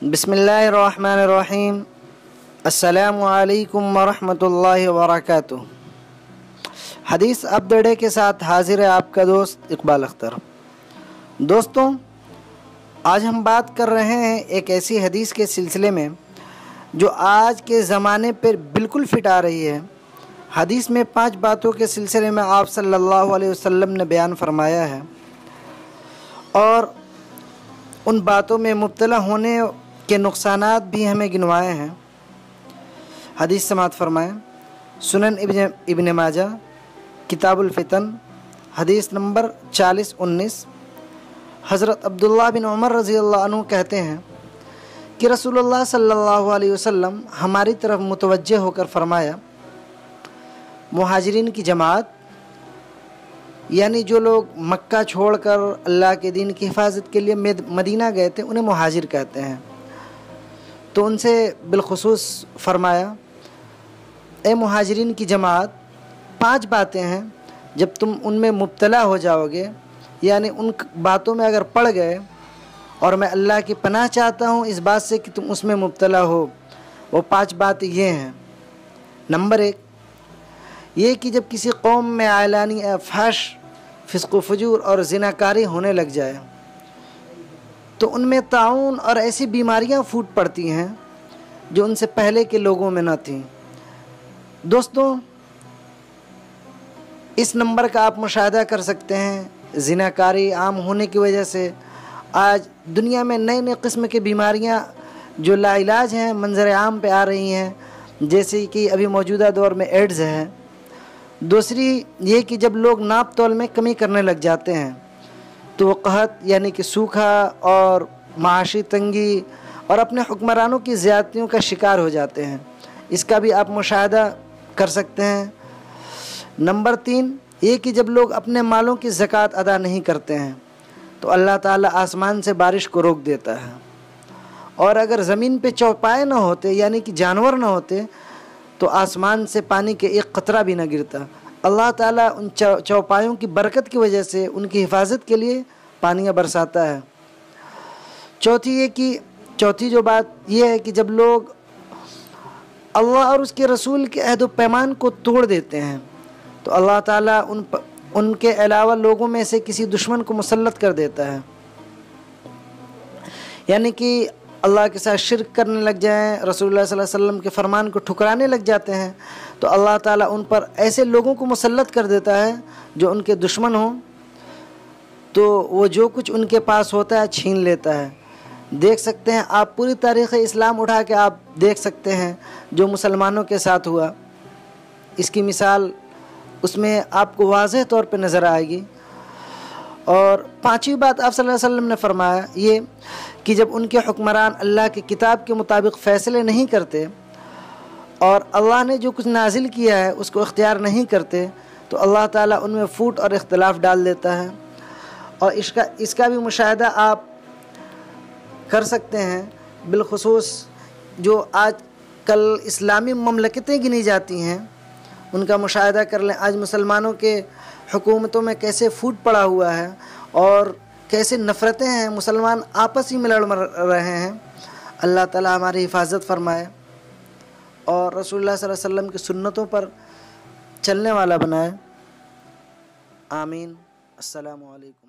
بسم اللہ الرحمن الرحیم۔ السلام علیکم ورحمۃ اللہ وبرکاتہ۔ حدیث اپ دا ڈے کے ساتھ حاضر ہے آپ کا دوست اقبال اختر۔ دوستوں، آج ہم بات کر رہے ہیں ایک ایسی حدیث کے سلسلے میں جو آج کے زمانے پر بالکل فٹ آ رہی ہے۔ حدیث میں 5 باتوں کے سلسلے میں آپ صلی اللہ علیہ وسلم نے بیان فرمایا ہے، اور ان باتوں میں مبتلا ہونے کے نقصانات بھی ہمیں گنوائے ہیں۔ حدیث سماعت فرمائیں۔ سنن ابن ماجہ کتاب الفتن، حدیث نمبر 40-19۔ حضرت عبداللہ بن عمر رضی اللہ عنہ کہتے ہیں کہ رسول اللہ صلی اللہ علیہ وسلم ہماری طرف متوجہ ہو کر فرمایا، مہاجرین کی جماعت یعنی جو لوگ مکہ چھوڑ کر اللہ کے دین کی حفاظت کے لیے مدینہ گئے تھے انہیں مہاجر کہتے ہیں۔ تو ان سے بالخصوص فرمایا، اے مہاجرین کی جماعت، 5 باتیں ہیں جب تم ان میں مبتلا ہو جاؤ گے، یعنی ان باتوں میں اگر پڑ گئے، اور میں اللہ کی پناہ چاہتا ہوں اس بات سے کہ تم اس میں مبتلا ہو۔ وہ 5 باتیں یہ ہیں۔ نمبر 1، یہ کہ جب کسی قوم میں اعلانی فحش، فسق و فجور اور زناکاری ہونے لگ جائے تو ان میں طاعون اور ایسی بیماریاں پھوٹ پڑتی ہیں جو ان سے پہلے کے لوگوں میں نہ تھیں۔ دوستوں، اس نمبر کا آپ مشاہدہ کر سکتے ہیں۔ زناکاری عام ہونے کی وجہ سے آج دنیا میں نئے نئے قسم کی بیماریاں جو لا علاج ہیں منظر عام پہ آ رہی ہیں، جیسے کہ ابھی موجودہ دور میں ایڈز ہے۔ دوسری یہ کہ جب لوگ ناپ تول میں کمی کرنے لگ جاتے ہیں تو وہ قحط یعنی کہ سوکھا اور معاشی تنگی اور اپنے حکمرانوں کی زیادتیوں کا شکار ہو جاتے ہیں۔ اس کا بھی آپ مشاہدہ کر سکتے ہیں۔ نمبر 3، یہ کہ جب لوگ اپنے مالوں کی زکوٰۃ ادا نہیں کرتے ہیں تو اللہ تعالیٰ آسمان سے بارش کو روک دیتا ہے، اور اگر زمین پہ چوپائے نہ ہوتے یعنی کہ جانور نہ ہوتے تو آسمان سے پانی کے ایک قطرہ بھی نہ گرتا۔ اللہ تعالیٰ ان چوپایوں کی برکت کی وجہ سے ان کی حفاظت کے لیے پانیاں برساتا ہے۔ چوتھی جو بات یہ ہے کہ جب لوگ اللہ اور اس کے رسول کے عہد و پیمان کو توڑ دیتے ہیں تو اللہ تعالیٰ ان کے علاوہ لوگوں میں سے کسی دشمن کو مسلط کر دیتا ہے، یعنی کہ اللہ کے ساتھ شرک کرنے لگ جائیں، رسول اللہ صلی اللہ علیہ وسلم کے فرمان کو ٹھکرانے لگ جاتے ہیں تو اللہ تعالیٰ ان پر ایسے لوگوں کو مسلط کر دیتا ہے جو ان کے دشمن ہوں، تو وہ جو کچھ ان کے پاس ہوتا ہے چھین لیتا ہے۔ دیکھ سکتے ہیں آپ پوری تاریخ اسلام اٹھا کے آپ دیکھ سکتے ہیں جو مسلمانوں کے ساتھ ہوا، اس کی مثال اس میں آپ کو واضح طور پہ نظر آئے گی۔ اور 5ویں بات آپ صلی اللہ علیہ وسلم نے فرمایا یہ کہ جب ان کے حکمران اللہ کی کتاب کے مطابق فیصلے نہیں کرتے اور اللہ نے جو کچھ نازل کیا ہے اس کو اختیار نہیں کرتے تو اللہ تعالیٰ ان میں پھوٹ اور اختلاف ڈال دیتا ہے۔ اور اس کا بھی مشاہدہ آپ کر سکتے ہیں، بالخصوص جو آج کل اسلامی مملکتیں گنی جاتی ہیں ان کا مشاہدہ کر لیں۔ آج مسلمانوں کے حکومتوں میں کیسے پھوٹ پڑا ہوا ہے اور کیسے نفرتیں ہیں، مسلمان آپس ہی میں لڑ مر رہے ہیں۔ اللہ تعالیٰ ہماری حفاظت فرمائے اور رسول اللہ صلی اللہ علیہ وسلم کی سنتوں پر چلنے والا بنائے۔ آمین۔ السلام علیکم۔